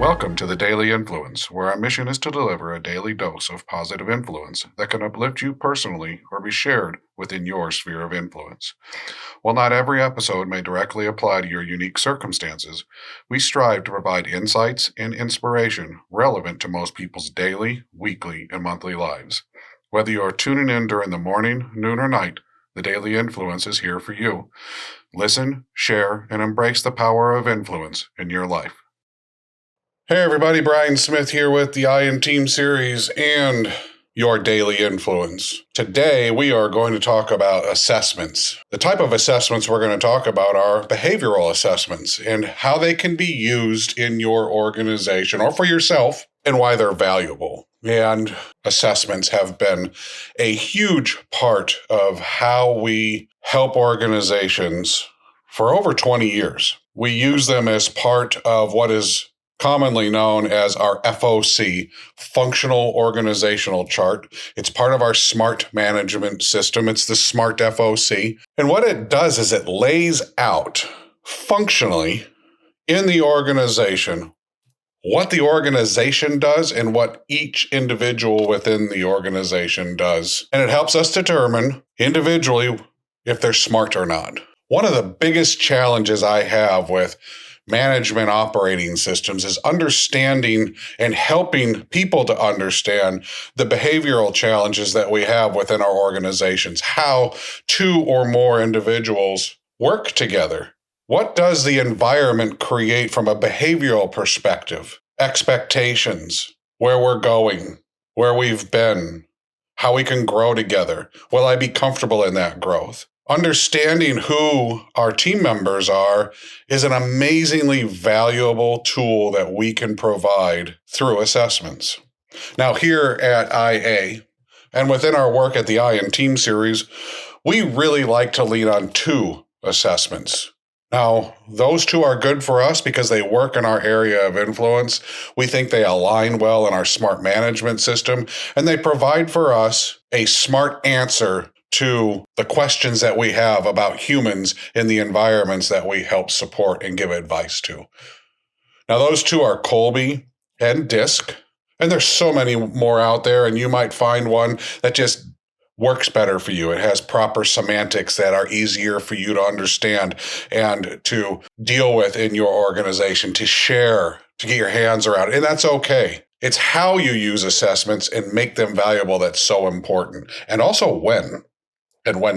Welcome to the Daily Influence, where our mission is to deliver a daily dose of positive influence that can uplift you personally or be shared within your sphere of influence. While not every episode may directly apply to your unique circumstances, we strive to provide insights and inspiration relevant to most people's daily, weekly, and monthly lives. Whether you are tuning in during the morning, noon, or night, the Daily Influence is here for you. Listen, share, and embrace the power of influence in your life. Hey everybody, Brian Smith here with the I Am Team series and your Daily Influence. Today we are going to talk about assessments. The type of assessments we're going to talk about are behavioral assessments and how they can be used in your organization or for yourself and why they're valuable. And assessments have been a huge part of how we help organizations for over 20 years. We use them as part of what is commonly known as our FOC, Functional Organizational Chart. It's part of our SMART management system. It's the SMART FOC. And what it does is it lays out functionally in the organization what the organization does and what each individual within the organization does. And it helps us determine individually if they're smart or not. One of the biggest challenges I have with management operating systems is understanding and helping people to understand the behavioral challenges that we have within our organizations, how two or more individuals work together. What does the environment create from a behavioral perspective? Expectations, where we're going, where we've been, how we can grow together. Will I be comfortable in that growth? Understanding who our team members are is an amazingly valuable tool that we can provide through assessments. Now, here at IA, and within our work at the I Am Team series, we really like to lean on two assessments. Now, those two are good for us because they work in our area of influence. We think they align well in our SMART management system, and they provide for us a SMART answer to the questions that we have about humans in the environments that we help support and give advice to. Now, those two are Kolbe and DISC, and there's so many more out there, and you might find one that just works better for you. It has proper semantics that are easier for you to understand and to deal with in your organization, to share, to get your hands around, and that's okay. It's how you use assessments and make them valuable that's so important, and also when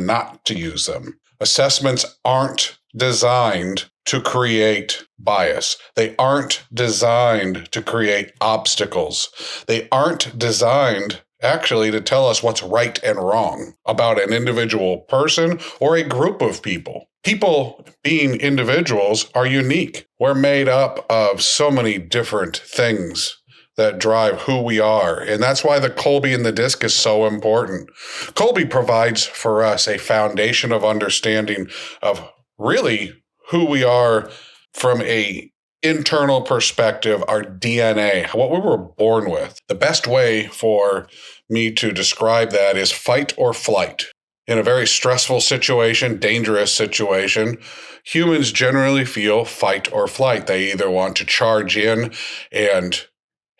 not to use them. Assessments aren't designed to create bias. They aren't designed to create obstacles. They aren't designed actually to tell us what's right and wrong about an individual person or a group of people. People being individuals are unique. We're made up of so many different things that drive who we are. And that's why the Kolbe and the DISC is so important. Kolbe provides for us a foundation of understanding of really who we are from a internal perspective, our DNA, what we were born with. The best way for me to describe that is fight or flight. In a very stressful situation, dangerous situation, humans generally feel fight or flight. They either want to charge in and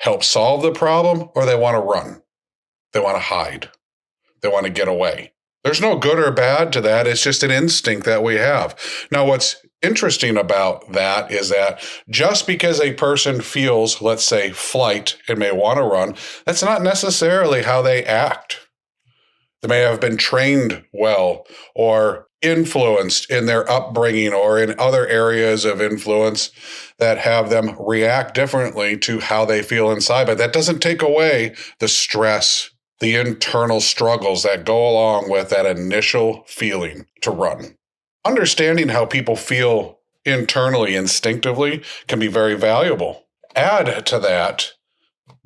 help solve the problem, or they want to run. They want to hide. They want to get away. There's no good or bad to that. It's just an instinct that we have. Now, what's interesting about that is that just because a person feels, let's say, flight and may want to run, that's not necessarily how they act. They may have been trained well or influenced in their upbringing or in other areas of influence that have them react differently to how they feel inside. But that doesn't take away the stress, the internal struggles that go along with that initial feeling to run. Understanding how people feel internally, instinctively, can be very valuable. Add to that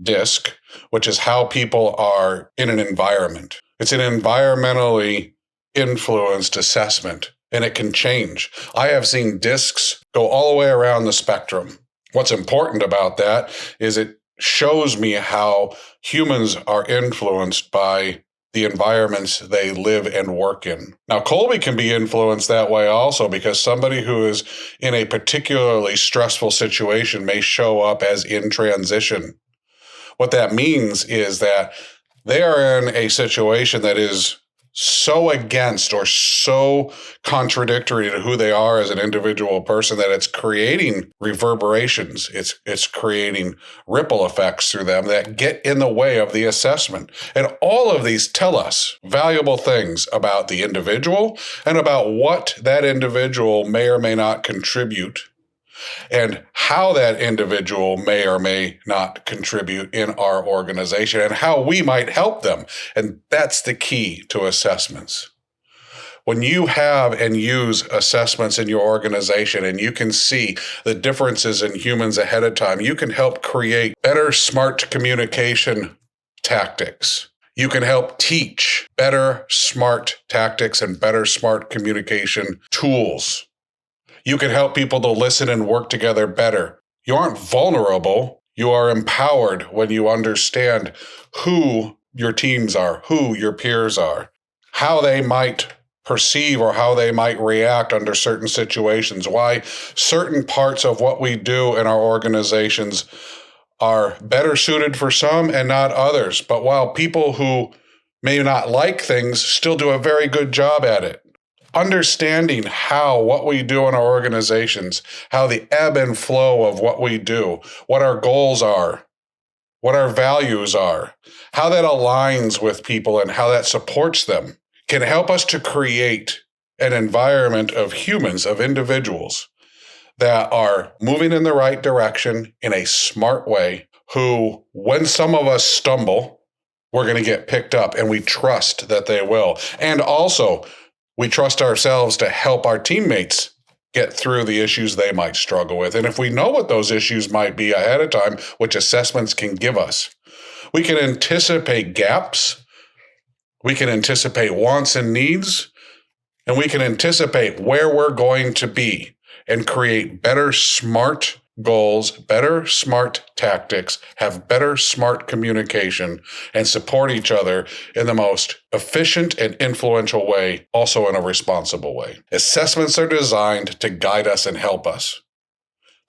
DISC, which is how people are in an environment. It's an environmentally influenced assessment, and it can change. I have seen DISCs go all the way around the spectrum. What's important about that is it shows me how humans are influenced by the environments they live and work in. Now, Kolbe can be influenced that way also because somebody who is in a particularly stressful situation may show up as in transition. What that means is that they are in a situation that is so against or so contradictory to who they are as an individual person that it's creating reverberations. It's creating ripple effects through them that get in the way of the assessment. And all of these tell us valuable things about the individual and about what that individual may or may not contribute and how that individual may or may not contribute in our organization and how we might help them. And that's the key to assessments. When you have and use assessments in your organization and you can see the differences in humans ahead of time, you can help create better, smart communication tactics. You can help teach better, smart tactics and better, smart communication tools. You can help people to listen and work together better. You aren't vulnerable. You are empowered when you understand who your teams are, who your peers are, how they might perceive or how they might react under certain situations, why certain parts of what we do in our organizations are better suited for some and not others. But while people who may not like things still do a very good job at it. Understanding how what we do in our organizations, how the ebb and flow of what we do, what our goals are, what our values are, how that aligns with people and how that supports them can help us to create an environment of humans, of individuals that are moving in the right direction in a smart way, who, when some of us stumble, we're going to get picked up and we trust that they will. And also, we trust ourselves to help our teammates get through the issues they might struggle with. And if we know what those issues might be ahead of time, which assessments can give us, we can anticipate gaps, we can anticipate wants and needs, and we can anticipate where we're going to be and create better, smart goals, better, smart tactics, have better, smart communication, and support each other in the most efficient and influential way, also in a responsible way. Assessments are designed to guide us and help us.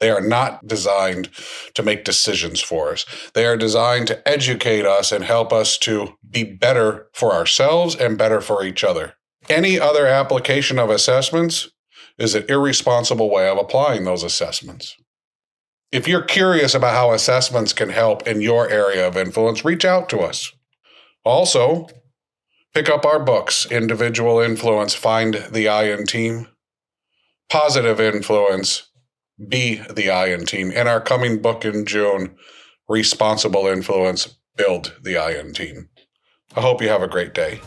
They are not designed to make decisions for us. They are designed to educate us and help us to be better for ourselves and better for each other. Any other application of assessments is an irresponsible way of applying those assessments. If you're curious about how assessments can help in your area of influence, reach out to us. Also, pick up our books, Individual Influence, Find the I in Team, Positive Influence, Be the I in Team, and our coming book in June, Responsible Influence, Build the I in Team. I hope you have a great day.